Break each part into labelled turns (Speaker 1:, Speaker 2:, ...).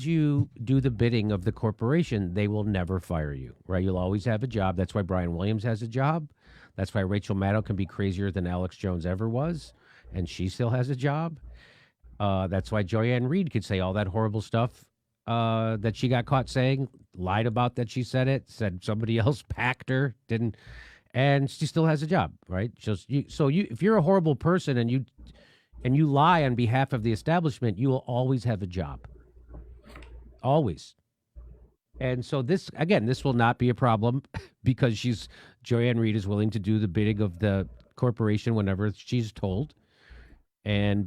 Speaker 1: you do the bidding of the corporation, they will never fire you, right? You'll always have a job. That's why Brian Williams has a job. That's why Rachel Maddow can be crazier than Alex Jones ever was, and she still has a job. That's why Joyanne Reed could say all that horrible stuff that she got caught saying, lied about that she said it, said somebody else packed her, didn't, and she still has a job, right? If you're a horrible person and you lie on behalf of the establishment, you will always have a job. Always. And so this will not be a problem because Joyanne Reed is willing to do the bidding of the corporation whenever she's told. And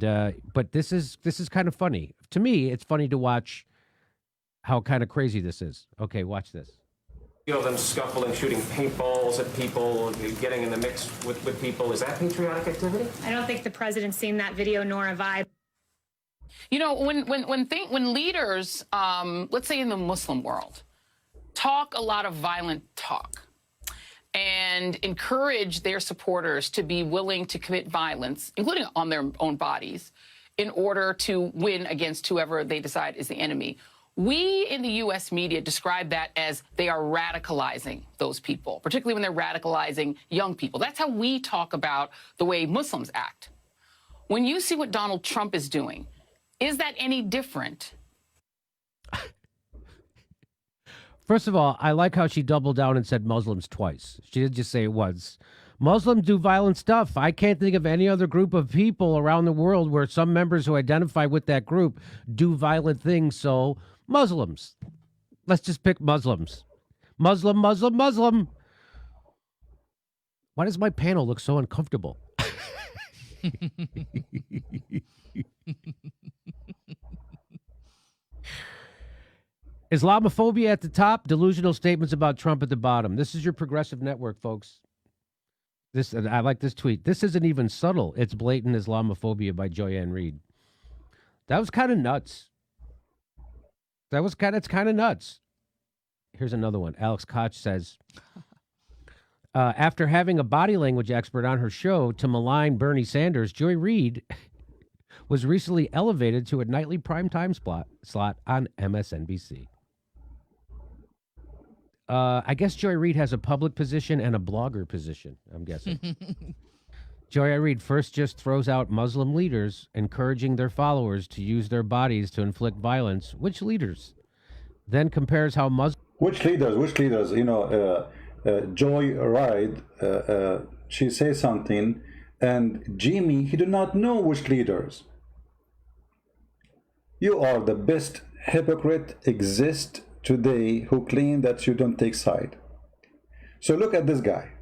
Speaker 1: but this is kind of funny. To me, it's funny to watch how kind of crazy this is. Okay, watch this.
Speaker 2: Them scuffling, shooting paintballs at people, getting in the mix with people. Is that patriotic activity?
Speaker 3: I don't think the president's seen that video, nor have I.
Speaker 4: You know, when leaders, let's say in the Muslim world, talk a lot of violent talk and encourage their supporters to be willing to commit violence, including on their own bodies, in order to win against whoever they decide is the enemy. We in the U.S. media describe that as they are radicalizing those people, particularly when they're radicalizing young people. That's how we talk about the way Muslims act. When you see what Donald Trump is doing, is that any different?
Speaker 1: First of all, I like how she doubled down and said Muslims twice. She didn't just say it once. Muslims do violent stuff. I can't think of any other group of people around the world where some members who identify with that group do violent things. So Muslims. Let's just pick Muslims. Muslim, Muslim, Muslim. Why does my panel look so uncomfortable? Islamophobia at the top, delusional statements about Trump at the bottom. This is your progressive network, folks. I like this tweet. This isn't even subtle. It's blatant Islamophobia by Joyanne Reed. That was kind of nuts. It's kind of nuts. Here's another one. Alex Koch says, after having a body language expert on her show to malign Bernie Sanders, Joy Reid was recently elevated to a nightly primetime slot on MSNBC. I guess Joy Reid has a public position and a blogger position, I'm guessing. Joy Reid first just throws out Muslim leaders encouraging their followers to use their bodies to inflict violence. Which leaders? Then compares how Muslim...
Speaker 5: Which leaders? You know, Joy Reid, she says something, and Jimmy, he do not know which leaders. You are the best hypocrite exist today who claim that you don't take side. So look at this guy.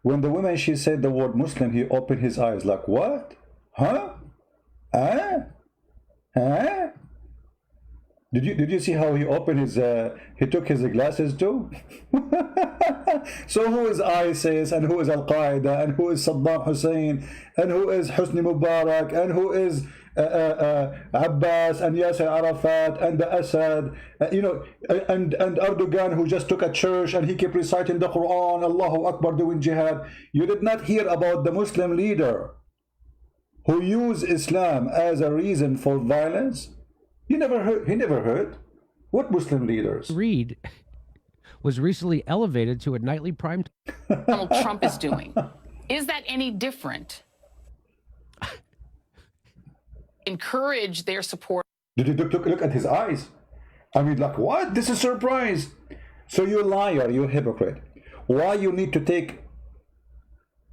Speaker 5: When the woman, she said the word Muslim, he opened his eyes like, what? Huh? Huh? Did you see how he opened his, he took his glasses too? So who is ISIS, and who is Al-Qaeda, and who is Saddam Hussein, and who is Hosni Mubarak, and who is Abbas, and Yasser Arafat, and the Assad, you know, and Erdogan, who just took a church and he kept reciting the Quran, Allahu Akbar, doing jihad. You did not hear about the Muslim leader who used Islam as a reason for violence? You never heard? He never heard? What Muslim leaders?
Speaker 1: Reid was recently elevated to a nightly prime.
Speaker 4: Donald Trump is doing. Is that any different? Encourage their support.
Speaker 5: Did you look at his eyes? I mean, like, what? This is a surprise. So you liar, you hypocrite. Why you need to take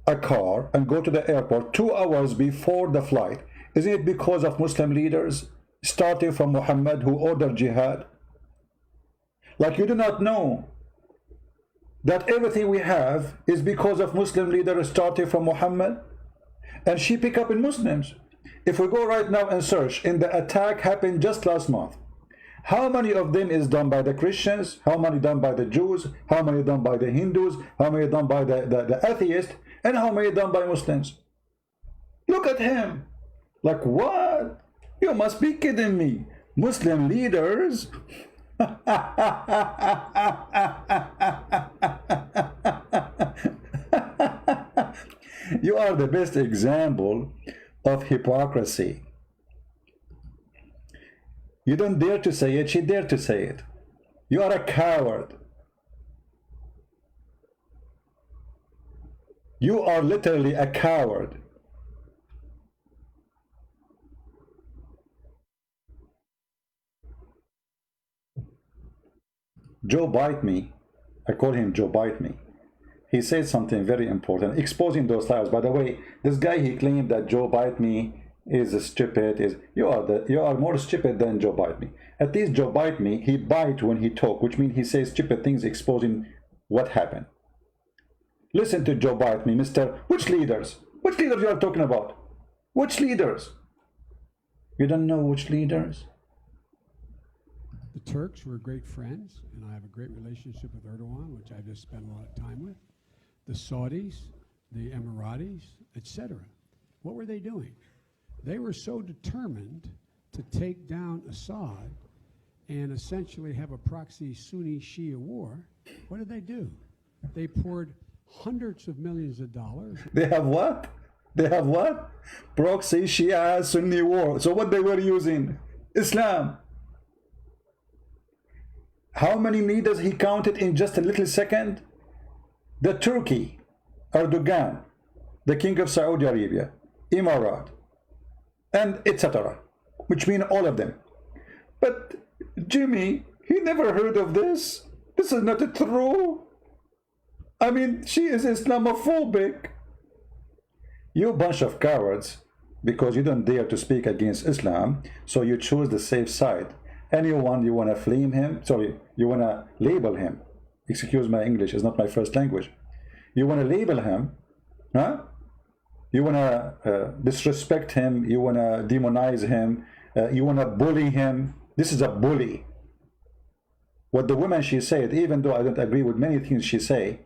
Speaker 5: a car and go to the airport 2 hours before the flight? Isn't it because of Muslim leaders, starting from Muhammad, who ordered jihad? Like, you do not know that everything we have is because of Muslim leaders starting from Muhammad, and she pick up in Muslims. If we go right now and search in the attack happened just last month, how many of them is done by the Christians? How many done by the Jews? How many done by the Hindus? How many done by the atheists? And how many done by Muslims? Look at him. Like, what? You must be kidding me. Muslim leaders? You are the best example of hypocrisy. You don't dare to say it, she dared to say it. You are a coward. You are literally a coward. Joe Bite Me, I call him Joe Bite Me. He said something very important, exposing those liars. By the way, this guy, he claimed that Joe Bite Me is stupid. You are more stupid than Joe Bite Me. At least Joe Bite Me, he bite when he talk, which means he says stupid things exposing what happened. Listen to Joe Bite Me, Mr. Which leaders? Which leaders you are talking about? Which leaders? You don't know which leaders?
Speaker 6: The Turks were great friends, and I have a great relationship with Erdogan, which I've just spent a lot of time with. The Saudis, the Emiratis, etc. What were they doing? They were so determined to take down Assad and essentially have a proxy Sunni-Shia war. What did they do? They poured hundreds of millions of dollars.
Speaker 5: They have what? They have what? Proxy Shia Sunni war. So what they were using? Islam. How many leaders he counted in just a little second? The Turkey, Erdogan, the King of Saudi Arabia, Emirat, and etc. Which mean all of them. But Jimmy, he never heard of this. This is not true. I mean, she is Islamophobic. You bunch of cowards, because you don't dare to speak against Islam, so you choose the safe side. Anyone you want to flame him, sorry, you want to label him. Excuse my English, it's not my first language. You want to label him, huh? You want to disrespect him, you want to demonize him, you want to bully him. This is a bully. What the woman she said, even though I don't agree with many things she say,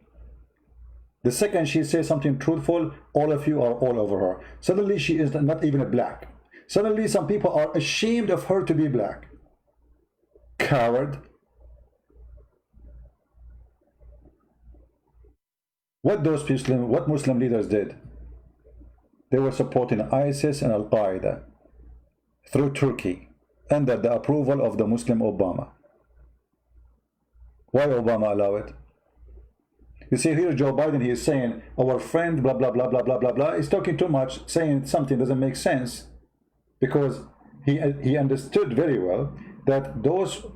Speaker 5: the second she says something truthful, all of you are all over her. Suddenly she is not even a black. Suddenly some people are ashamed of her to be black. Coward. What Muslim leaders did? They were supporting ISIS and Al-Qaeda through Turkey under the approval of the Muslim Obama. Why Obama allow it? You see here Joe Biden, he is saying our friend blah blah blah blah blah blah blah. He's talking too much, saying something doesn't make sense, because he understood very well that those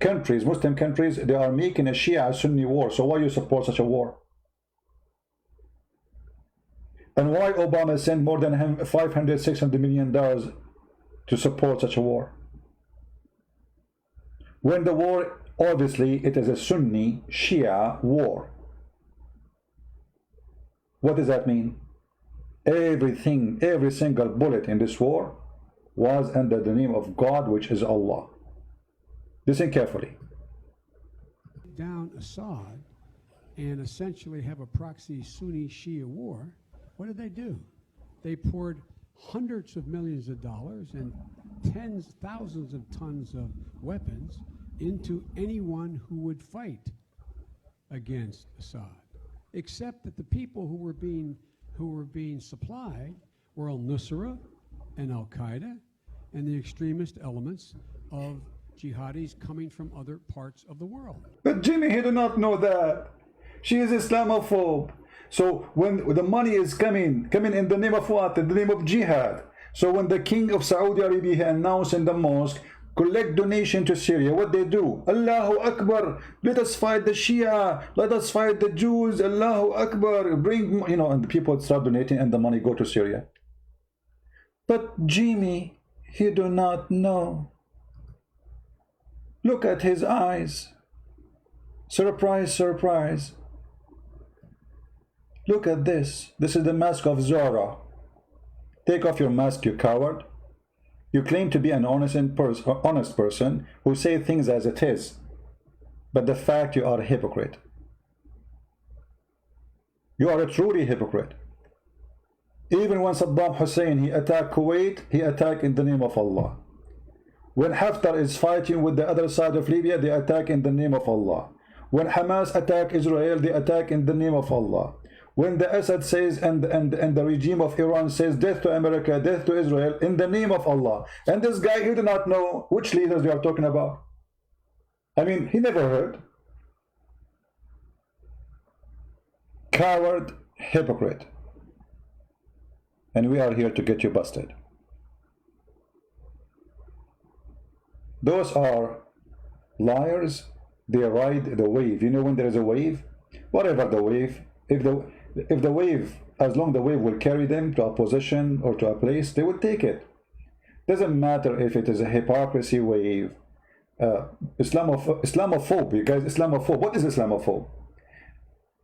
Speaker 5: countries, Muslim countries, they are making a Shia Sunni war. So why you support such a war? And why Obama sent more than $500–600 million to support such a war? When the war, obviously, it is a Sunni Shia war. What does that mean? Everything, every single bullet in this war was under the name of God, which is Allah. Listen carefully.
Speaker 6: Down Assad and essentially have a proxy Sunni-Shia war. What did they do? They poured hundreds of millions of dollars and thousands of tons of weapons into anyone who would fight against Assad, except that the people who were being supplied were al-Nusra and Al-Qaeda and the extremist elements of jihadis coming from other parts of the world.
Speaker 5: But Jimmy, he did not know that. She is Islamophobe. So when the money is coming in the name of what? In the name of jihad. So when the king of Saudi Arabia announced in the mosque, collect donation to Syria, what they do? Allahu Akbar, let us fight the Shia, let us fight the Jews, Allahu Akbar, bring, and the people start donating and the money go to Syria. But Jimmy, he do not know. Look at his eyes. Surprise, surprise. Look at this. This is the mask of Zora. Take off your mask, you coward. You claim to be an honest person who say things as it is. But the fact, you are a hypocrite. You are a truly hypocrite. Even when Saddam Hussein, he attacked Kuwait, he attacked in the name of Allah. When Haftar is fighting with the other side of Libya, they attack in the name of Allah. When Hamas attack Israel, they attack in the name of Allah. when the Assad says and the regime of Iran says death to America, death to Israel in the name of Allah, and this guy, he did not know which leaders we are talking about. I mean, he never heard. Coward, hypocrite. And we are here to get you busted. Those are liars. They ride the wave. You know, when there is a wave, whatever the wave, if the wave, as long the wave will carry them to a position or to a place, they will take it. Doesn't matter if it is a hypocrisy wave, islamophobe. You guys, islamophobe. What is islamophobe?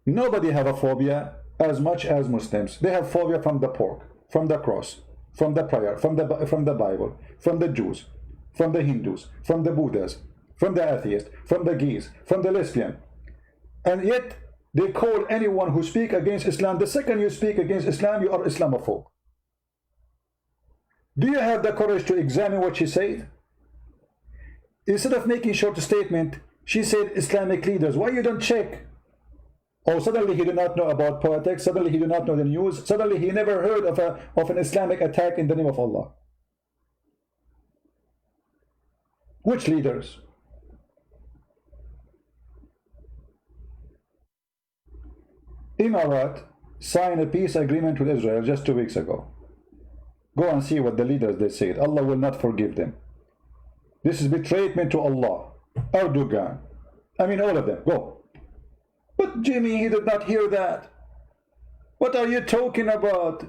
Speaker 5: Nobody have a phobia as much as Muslims. They have phobia from the pork, from the cross, from the prayer, from the Bible, from the Jews, from the Hindus, from the Buddhas, from the atheists, from the gays, from the lesbian. And yet they call anyone who speak against Islam, the second you speak against Islam, you are Islamophobe. Do you have the courage to examine what she said? Instead of making short statement, she said Islamic leaders. Why you don't check? Or suddenly he did not know about politics, suddenly he did not know the news, suddenly he never heard of an Islamic attack in the name of Allah. Which leaders? Emirat signed a peace agreement with Israel just 2 weeks ago. Go and see what the leaders they said. Allah will not forgive them. This is betrayment to Allah. Erdogan. I mean, all of them. Go. But Jimmy, he did not hear that. What are you talking about?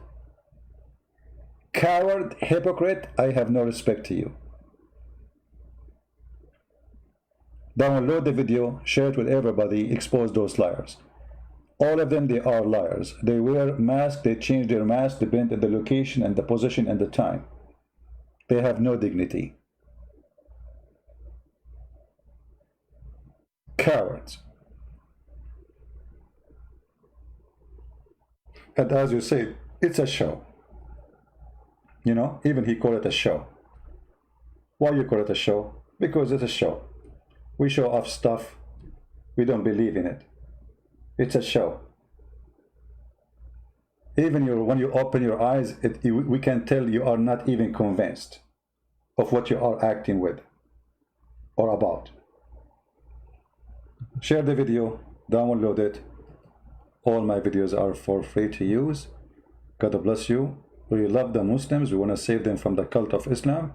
Speaker 5: Coward, hypocrite, I have no respect to you. Download the video, share it with everybody, expose those liars. All of them, they are liars. They wear masks, they change their mask depending on the location and the position and the time. They have no dignity. Cowards. And as you said, it's a show. You know, even he called it a show. Why you call it a show? Because it's a show. We show off stuff. We don't believe in it. It's a show. Even when you open your eyes, we can tell you are not even convinced of what you are acting with or about. Share the video, download it. All my videos are for free to use. God bless you. We love the Muslims. We want to save them from the cult of Islam.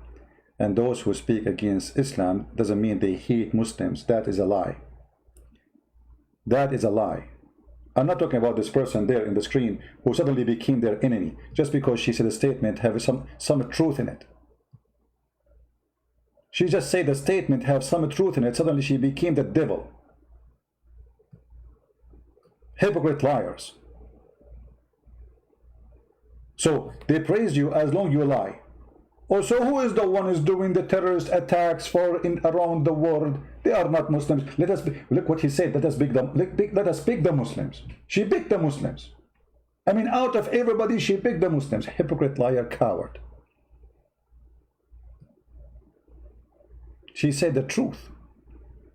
Speaker 5: And those who speak against Islam doesn't mean they hate Muslims. That is a lie. That is a lie. I'm not talking about this person there in the screen who suddenly became their enemy just because she said a statement have some truth in it. She just said the statement have some truth in it. Suddenly she became the devil. Hypocrite liars. So they praise you as long you lie. Oh, so who is the one who is doing the terrorist attacks around the world? They are not Muslims. Look what he said. Let us pick the Muslims. She picked the Muslims. I mean, out of everybody, she picked the Muslims. Hypocrite, liar, coward. She said the truth.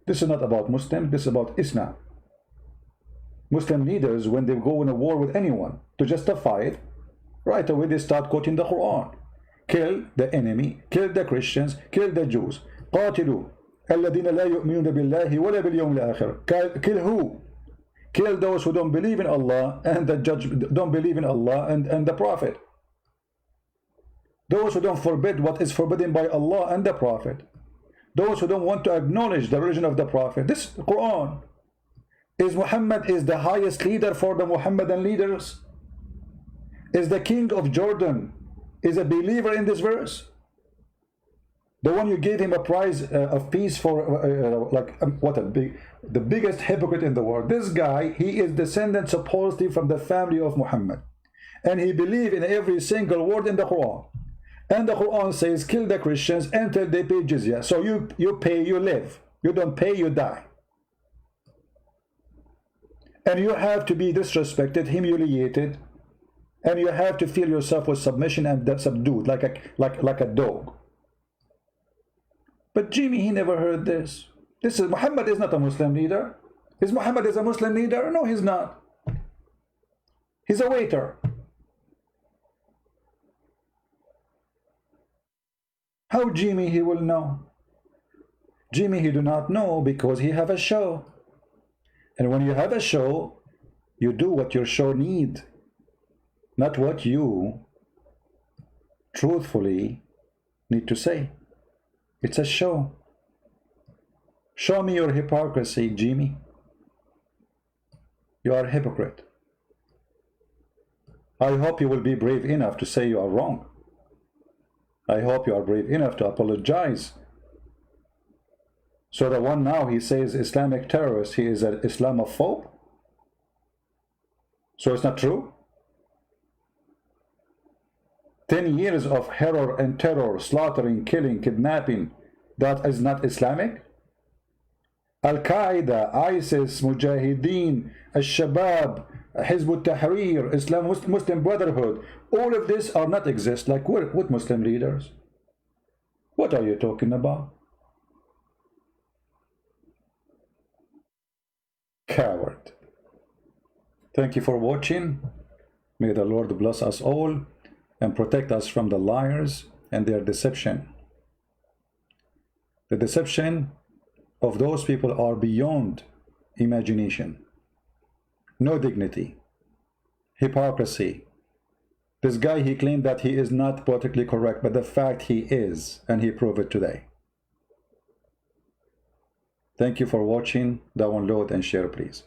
Speaker 5: This is not about Muslims. This is about Islam. Muslim leaders, when they go in a war with anyone to justify it, right away they start quoting the Quran. Kill the enemy, kill the Christians, kill the Jews. قاتلوا الذين لا يؤمنون بالله ولا باليوم الآخر. Kill who? Kill those who don't believe in Allah and don't believe in Allah and the Prophet. Those who don't forbid what is forbidden by Allah and the Prophet. Those who don't want to acknowledge the religion of the Prophet. This Quran. Is Muhammad is the highest leader for the Muhammadan leaders? Is the king of Jordan is a believer in this verse? The one you gave him a prize of peace for, the biggest hypocrite in the world. This guy, he is descendant supposedly from the family of Muhammad, and he believed in every single word in the Quran. And the Quran says, kill the Christians until they pay jizya. So you pay, you live. You don't pay, you die. And you have to be disrespected, humiliated, and you have to feel yourself with submission and subdued, like a dog. But Jimmy, he never heard this. Muhammad is not a Muslim leader. Is Muhammad a Muslim leader? No, he's not. He's a waiter. How Jimmy he will know? Jimmy he do not know because he have a show. And when you have a show, you do what your show need, not what you truthfully need to say. It's a show. Show me your hypocrisy, Jimmy. You are a hypocrite. I hope you will be brave enough to say you are wrong. I hope you are brave enough to apologize. So the one now he says Islamic terrorist, he is an islamophobe? So it's not true? 10 years of horror and terror, slaughtering, killing, kidnapping, that is not Islamic? Al-Qaeda, ISIS, Mujahideen, Al-Shabaab, Hizb ut-Tahrir, Islam, Muslim Brotherhood, all of this are not exist like what Muslim leaders? What are you talking about? Coward. Thank you for watching. May the Lord bless us all and protect us from the liars and their deception. The deception of those people are beyond imagination. No dignity, hypocrisy. This guy, he claimed that he is not politically correct, but the fact he is, and he proved it today. Thank you for watching. Download and share, please.